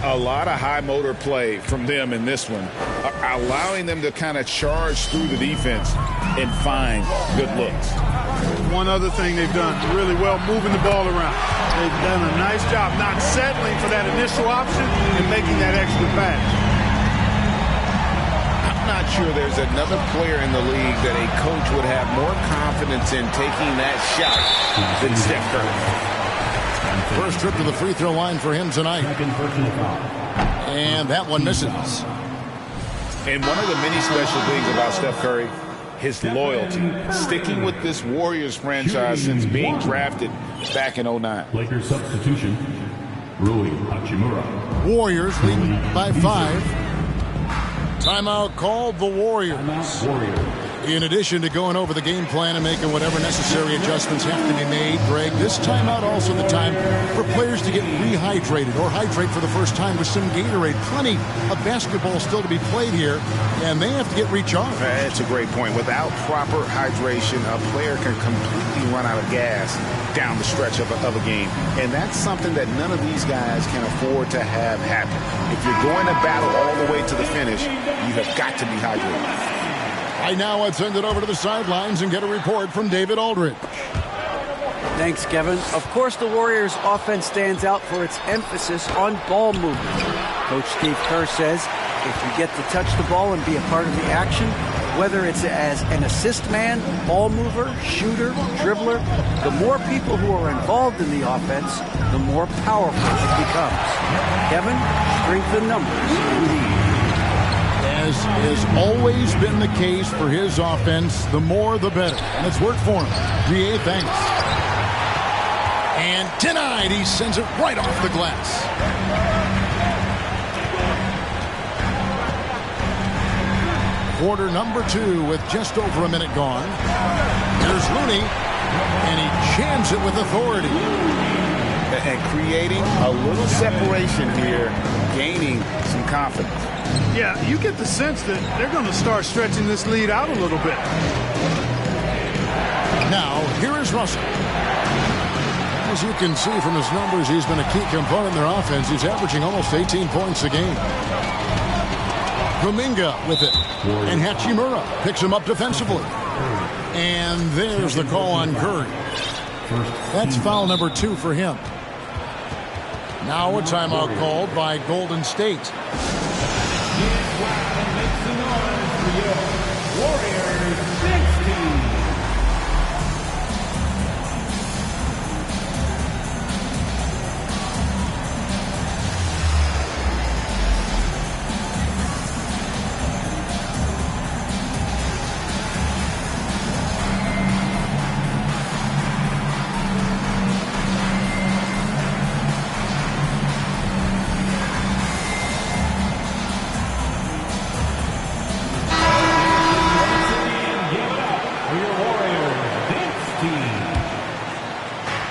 A lot of high motor play from them in this one, allowing them to kind of charge through the defense and find good looks. One other thing they've done really well, moving the ball around. They've done a nice job not settling for that initial option and making that extra pass. I'm not sure there's another player in the league that a coach would have more confidence in taking that shot than Steph Curry. First trip to the free throw line for him tonight. And that one misses. And one of the many special things about Steph Curry, his loyalty, sticking with this Warriors franchise since being drafted back in 09. Lakers substitution, Rui Hachimura. Warriors leading by 5. Timeout called the Warriors. In addition to going over the game plan and making whatever necessary adjustments have to be made, Greg, this timeout also the time for players to get rehydrated or hydrate for the first time with some Gatorade. Plenty of basketball still to be played here, and they have to get recharged. That's a great point. Without proper hydration, a player can completely run out of gas down the stretch of a game. And that's something that none of these guys can afford to have happen. If you're going to battle all the way to the finish, you have got to be hydrated. Right now, let's send it over to the sidelines and get a report from David Aldridge. Thanks, Kevin. Of course, the Warriors' offense stands out for its emphasis on ball movement. Coach Steve Kerr says if you get to touch the ball and be a part of the action, whether it's as an assist man, ball mover, shooter, dribbler, the more people who are involved in the offense, the more powerful it becomes. Kevin, strength in numbers indeed. As has always been the case for his offense, the more the better. And it's worked for him. GA, thanks. And denied. He sends it right off the glass. Quarter number 2 with just over a minute gone. Here's Looney, and he jams it with authority. And creating a little separation here, gaining some confidence. Yeah, you get the sense that they're going to start stretching this lead out a little bit. Now, here is Russell. As you can see from his numbers, he's been a key component in their offense. He's averaging almost 18 points a game. Kuminga with it. And Hachimura picks him up defensively. And there's the call on Curry. That's foul number 2 for him. Now a timeout called by Golden State. Warriors 16.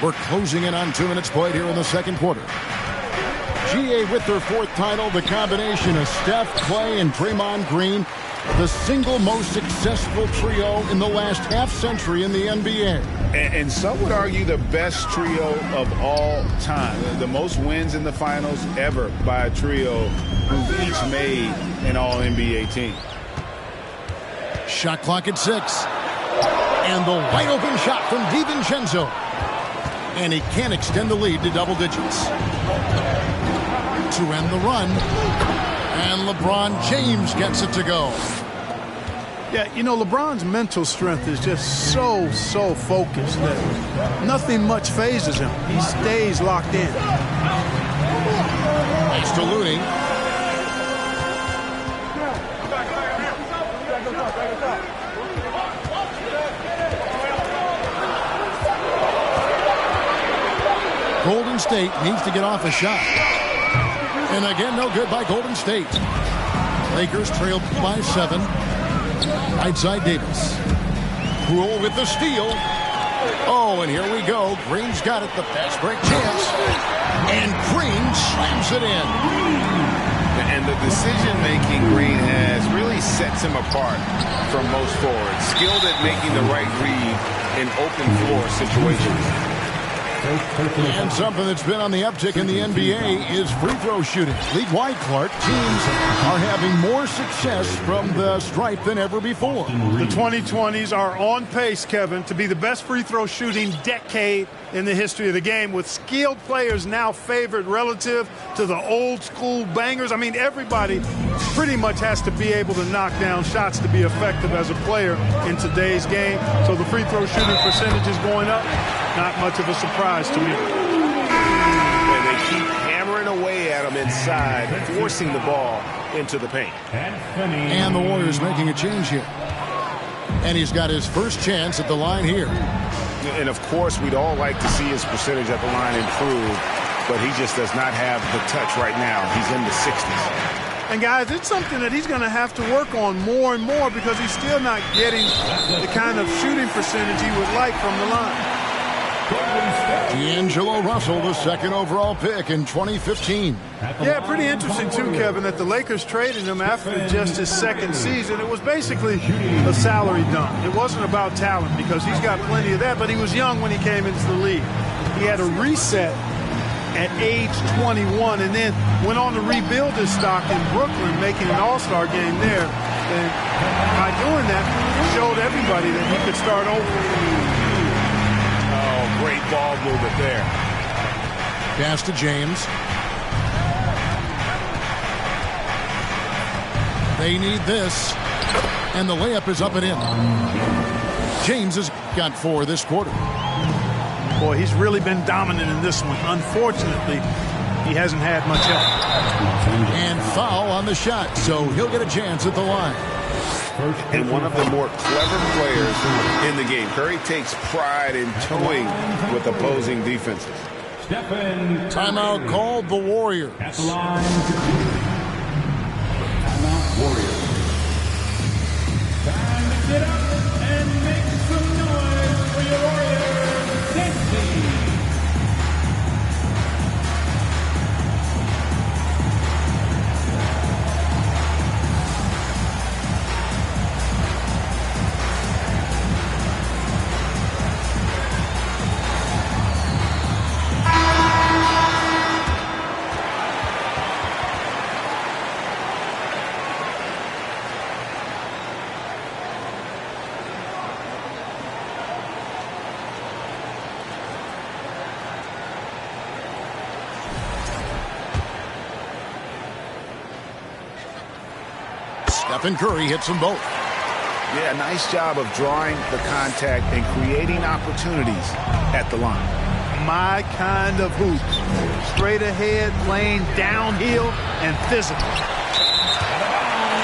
We're closing in on 2 minutes played here in the second quarter. GA with their 4th title, the combination of Steph, Clay, and Draymond Green, the single most successful trio in the last half-century in the NBA. And some would argue the best trio of all time. The most wins in the finals ever by a trio who've each made an All-NBA team. Shot clock at 6. And the wide-open shot from DiVincenzo. And he can't extend the lead to double digits. To end the run. And LeBron James gets it to go. Yeah, you know, LeBron's mental strength is just so focused that nothing much phases him. He stays locked in. Nice to Looney. Golden State needs to get off a shot. And again, no good by Golden State. Lakers trail by 7. Right side Davis. Rule with the steal. Oh, and here we go. Green's got it. The fast break chance. And Green slams it in. And the decision-making Green has really sets him apart from most forwards. Skilled at making the right read in open floor situations. And something that's been on the uptick in the NBA is free throw shooting. League-wide, Clark, teams are having more success from the stripe than ever before. The 2020s are on pace, Kevin, to be the best free throw shooting decade in the history of the game, with skilled players now favored relative to the old school bangers. I mean, everybody pretty much has to be able to knock down shots to be effective as a player in today's game. So the free throw shooting percentage is going up. Not much of a surprise to me. And they keep hammering away at him inside, forcing the ball into the paint. And the Warriors making a change here. And he's got his first chance at the line here. And, of course, we'd all like to see his percentage at the line improve, but he just does not have the touch right now. He's in the 60s. And, guys, it's something that he's going to have to work on more and more because he's still not getting the kind of shooting percentage he would like from the line. D'Angelo Russell, the second overall pick in 2015. Yeah, pretty interesting, too, Kevin, that the Lakers traded him after just his second season. It was basically a salary dump. It wasn't about talent because he's got plenty of that, but he was young when he came into the league. He had a reset at age 21 and then went on to rebuild his stock in Brooklyn, making an all-star game there. And by doing that, showed everybody that he could start over. Great ball movement there. Pass to James. They need this. And the layup is up and in. James has got 4 this quarter. Boy, he's really been dominant in this one. Unfortunately, he hasn't had much help. And foul on the shot, so he'll get a chance at the line. And one of the more clever players in the game. Curry takes pride in toying with opposing defenses. Timeout called the Warriors. At the line. Timeout Warriors. Time to get up and make some noise for your Warriors. 16. Stephen Curry hits them both. Yeah, nice job of drawing the contact and creating opportunities at the line. My kind of hoop. Straight ahead, playing downhill and physical.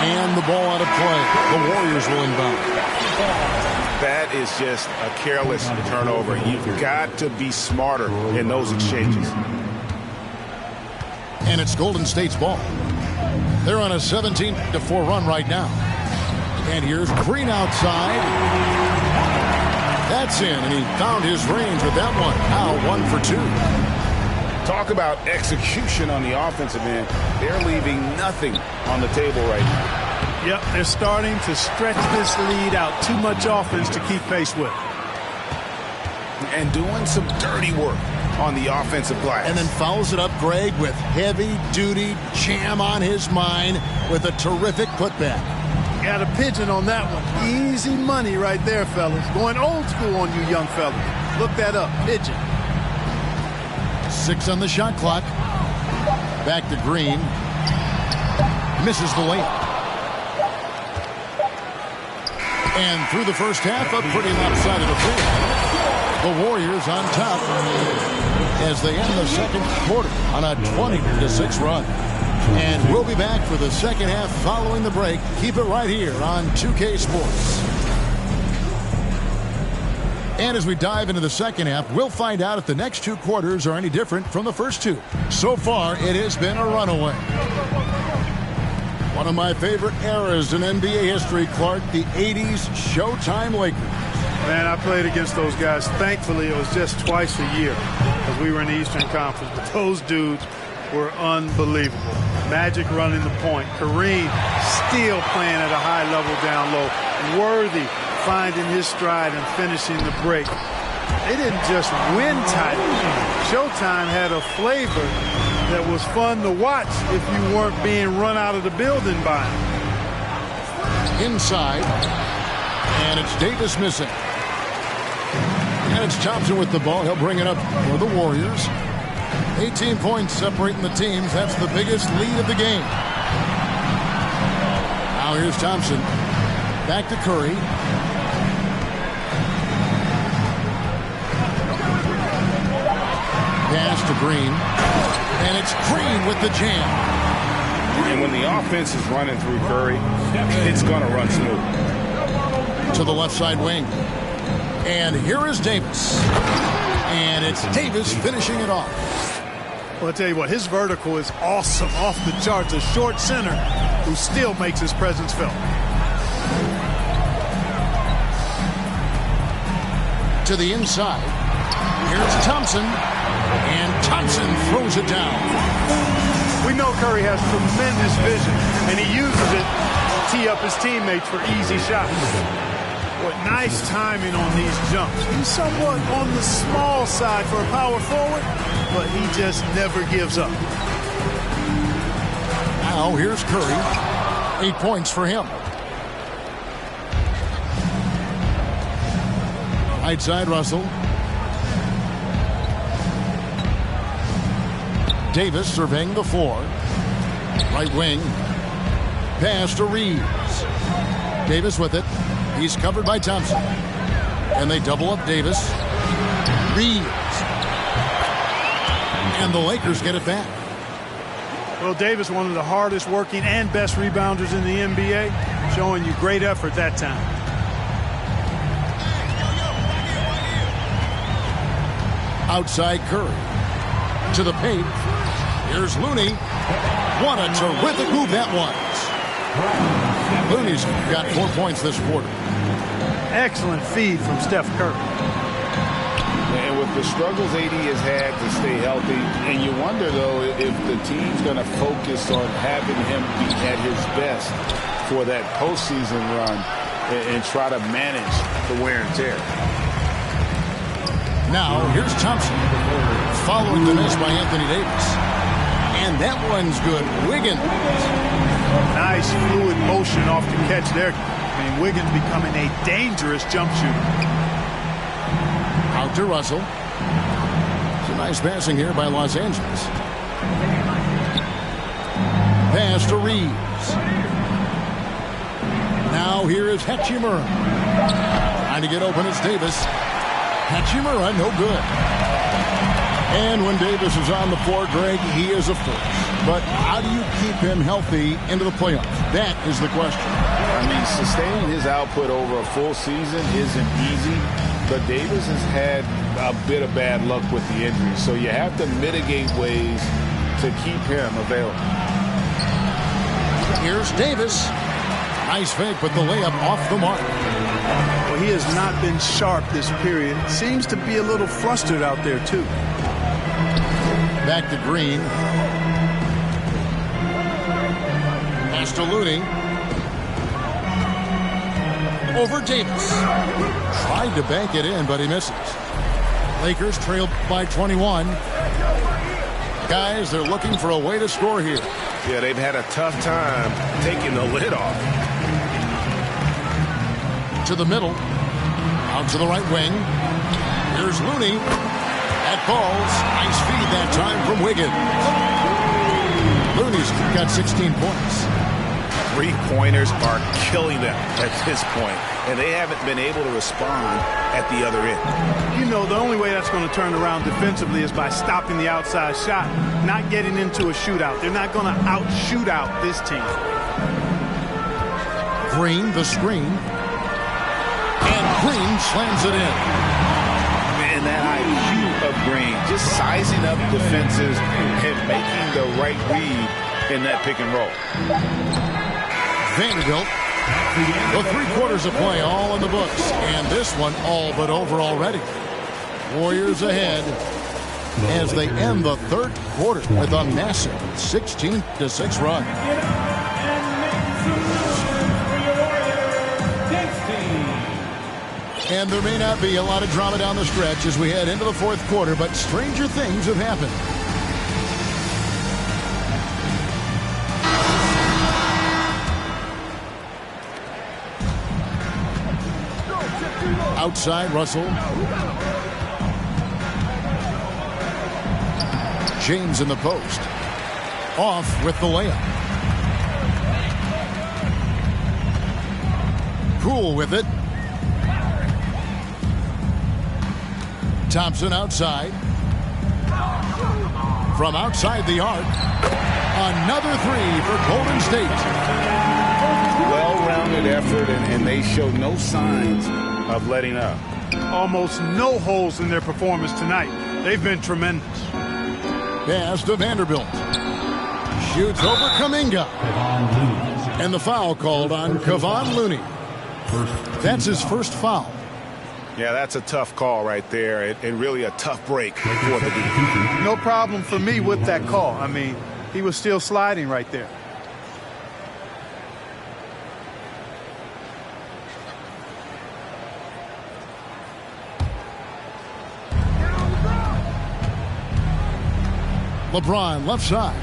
And the ball out of play. The Warriors will inbound. That is just a careless turnover. You've got to be smarter in those exchanges. And it's Golden State's ball. They're on a 17-4 run right now. And here's Green outside. That's in, and he found his range with that one. Now 1 for 2. Talk about execution on the offensive end. They're leaving nothing on the table right now. Yep, they're starting to stretch this lead out. Too much offense to keep pace with. And doing some dirty work on the offensive glass. And then fouls it up, Greg, with heavy-duty jam on his mind with a terrific putback. Got a pigeon on that one. Easy money right there, fellas. Going old school on you young fellas. Look that up. Pigeon. 6 on the shot clock. Back to Green. Misses the layup. And through the first half, a pretty lopsided affair. The Warriors on top as they end the second quarter on a 20-6 run. And we'll be back for the second half following the break. Keep it right here on 2K Sports. And as we dive into the second half, we'll find out if the next 2 quarters are any different from the first 2. So far, it has been a runaway. One of my favorite eras in NBA history, Clark, the 80s Showtime Lakers. Man, I played against those guys. Thankfully, it was just twice a year because we were in the Eastern Conference. But those dudes were unbelievable. Magic running the point. Kareem still playing at a high level down low. Worthy finding his stride and finishing the break. They didn't just win titles. Showtime had a flavor that was fun to watch if you weren't being run out of the building by them. Inside, and it's Davis missing. And it's Thompson with the ball. He'll bring it up for the Warriors. 18 points separating the teams. That's the biggest lead of the game. Now here's Thompson. Back to Curry. Pass to Green. And it's Green with the jam. And when the offense is running through Curry, it's going to run smooth. To the left side wing. And here is Davis. And it's Davis finishing it off. Well, I'll tell you what, his vertical is awesome, off the charts. A short center who still makes his presence felt. To the inside. Here's Thompson. And Thompson throws it down. We know Curry has tremendous vision, and he uses it to tee up his teammates for easy shots. What nice timing on these jumps. He's somewhat on the small side for a power forward, but he just never gives up. Now here's Curry. 8 points for him. Right side, Russell. Davis surveying the floor. Right wing. Pass to Reeves. Davis with it. He's covered by Thompson. And they double up Davis. Reeves. And the Lakers get it back. Well, Davis, one of the hardest working and best rebounders in the NBA, showing you great effort that time. Outside Curry. To the paint. Here's Looney. What a terrific move that was. Looney's got 4 points this quarter. Excellent feed from Steph Curry. And with the struggles AD has had to stay healthy, and you wonder, though, if the team's going to focus on having him be at his best for that postseason run and try to manage the wear and tear. Now, here's Thompson. Following the miss by Anthony Davis. And that one's good. Wiggins. Nice fluid motion off the catch there. I mean, Wiggins becoming a dangerous jump shooter. Out to Russell. Some nice passing here by Los Angeles. Pass to Reeves. Now here is Hachimura. Trying to get open is Davis. Hachimura, no good. And when Davis is on the floor, Greg, he is a force. But how do you keep him healthy into the playoffs? That is the question. I mean, sustaining his output over a full season isn't easy, but Davis has had a bit of bad luck with the injury, so you have to mitigate ways to keep him available. Here's Davis. Nice fake, but the layup off the mark. Well, he has not been sharp this period. Seems to be a little flustered out there, too. Back to Green. Pass to Looney. Over Davis. Tried to bank it in, but he misses. Lakers trailed by 21. Guys, they're looking for a way to score here. Yeah, they've had a tough time taking the lid off. To the middle. Out to the right wing. Here's Looney. That falls. Nice feed that time from Wiggins. Looney's got 16 points. Three-pointers are killing them at this point, and they haven't been able to respond at the other end. You know, the only way that's going to turn around defensively is by stopping the outside shot, not getting into a shootout. They're not going to out-shoot out this team. Green, the screen. And Green slams it in. Man, that IQ of Green, just sizing up defenses and making the right read in that pick and roll. Vanderbilt, the 3 quarters of play all in the books, and this one all but over already. Warriors ahead as they end the 3rd quarter with a massive 16-6 run. And there may not be a lot of drama down the stretch as we head into the fourth quarter, but stranger things have happened. Outside, Russell. James in the post. Off with the layup. Poole with it. Thompson outside. From outside the arc. Another three for Golden State. Well-rounded effort, and they show no signs of letting up. Almost no holes in their performance tonight. They've been tremendous. Pass to Vanderbilt. Shoots over Kuminga. And the foul called on Kevon Looney. That's his first foul. Yeah, that's a tough call right there, and really a tough break for the defense. No problem for me with that call. I mean, he was still sliding right there. LeBron left side.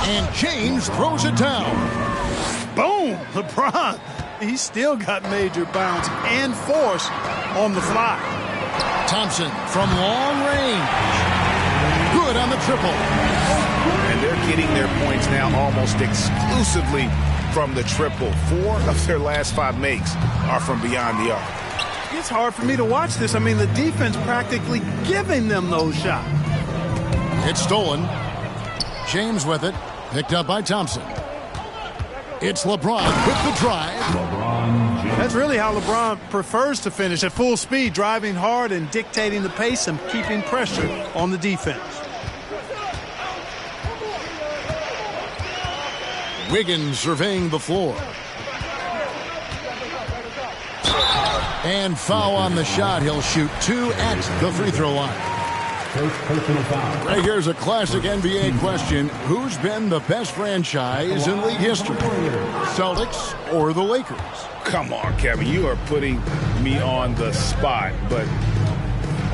And James throws it down. Boom! LeBron. He's still got major bounce and force on the fly. Thompson from long range. Good on the triple. And they're getting their points now almost exclusively from the triple. 4 of their last 5 makes are from beyond the arc. It's hard for me to watch this. I mean, the defense practically giving them those shots. It's stolen. James with it. Picked up by Thompson. It's LeBron with the drive. That's really how LeBron prefers to finish, at full speed, driving hard and dictating the pace and keeping pressure on the defense. Wiggins surveying the floor. And foul on the shot. He'll shoot 2 at the free throw line. First personal foul. Right, here's a classic NBA question. Who's been the best franchise in league history? Celtics or the Lakers? Come on, Kevin. You are putting me on the spot, but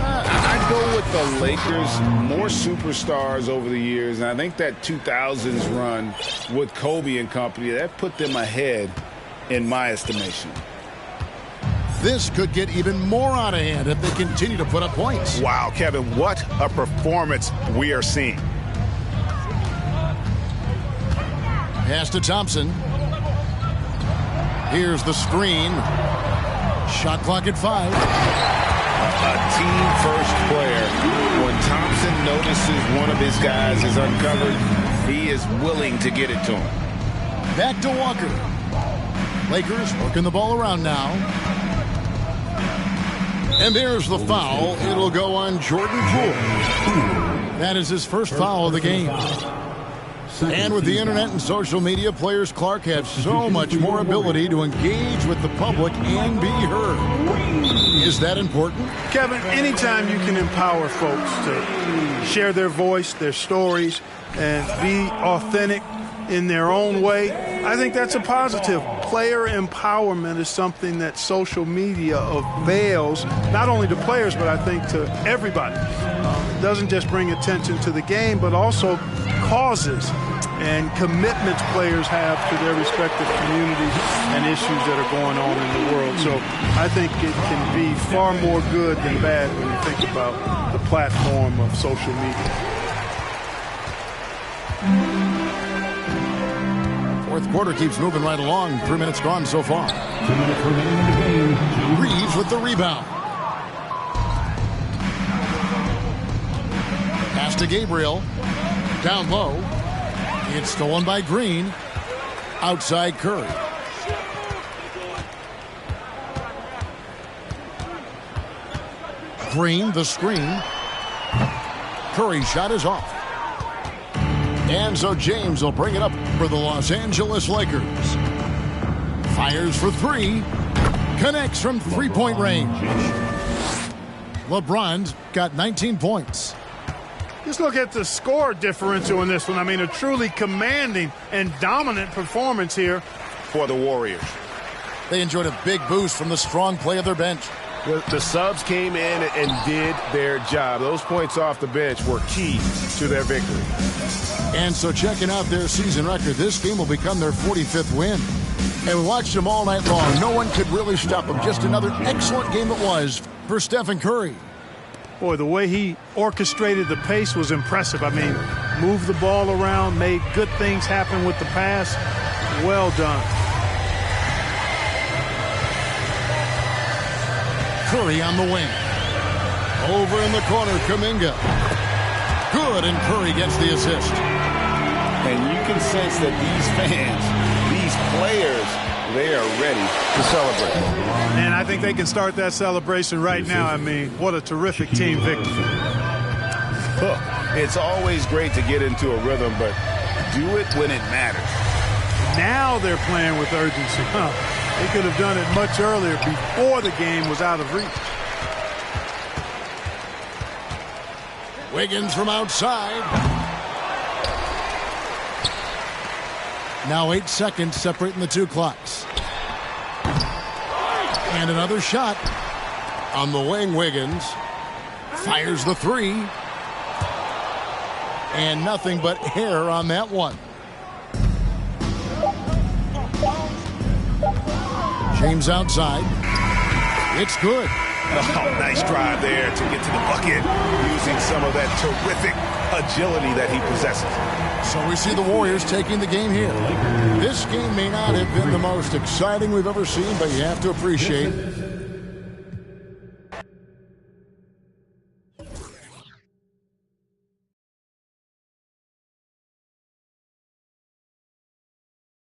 I'd go with the Lakers. More superstars over the years, and I think that 2000s run with Kobe and company, that put them ahead in my estimation. This could get even more out of hand if they continue to put up points. Wow, Kevin, what a performance we are seeing. Pass to Thompson. Here's the screen. Shot clock at 5. A team-first player. When Thompson notices one of his guys is uncovered, he is willing to get it to him. Back to Walker. Lakers working the ball around now. And there's the foul. It'll go on Jordan Poole. That is his first foul of the game. And with the internet and social media, players Clark have so much more ability to engage with the public and be heard. Is that important? Kevin, anytime you can empower folks to share their voice, their stories, and be authentic in their own way, I think that's a positive. Player empowerment is something that social media avails, not only to players, but I think to everybody. It doesn't just bring attention to the game, but also causes and commitments players have to their respective communities and issues that are going on in the world. So I think it can be far more good than bad when you think about the platform of social media. Fourth quarter keeps moving right along. 3 minutes gone so far. 2 minutes remaining in the game. Reeves with the rebound. Pass to Gabriel. Down low. It's stolen by Green. Outside Curry. Green, the screen. Curry's shot is off. And so James will bring it up for the Los Angeles Lakers. Fires for 3. Connects from three-point range. LeBron's got 19 points. Just look at the score differential in this one. I mean, a truly commanding and dominant performance here for the Warriors. They enjoyed a big boost from the strong play of their bench. The subs came in and did their job. Those points off the bench were key to their victory. And so checking out their season record, this game will become their 45th win. And we watched them all night long. No one could really stop them. Just another excellent game it was for Stephen Curry. Boy, the way he orchestrated the pace was impressive. I mean, moved the ball around, made good things happen with the pass. Well done. Curry on the wing. Over in the corner, Kuminga. Good, and Curry gets the assist. And you can sense that these fans, these players, they are ready to celebrate. And I think they can start that celebration right now. I mean, what a terrific team victory. Look, it's always great to get into a rhythm, but do it when it matters. Now they're playing with urgency. They could have done it much earlier before the game was out of reach. Wiggins from outside. Now 8 seconds separating the two clocks. And another shot on the wing. Wiggins fires the three. And nothing but hair on that one. James outside. It's good. Oh, nice drive there to get to the bucket using some of that terrific agility that he possesses. So we see the Warriors taking the game here. This game may not have been the most exciting we've ever seen, but you have to appreciate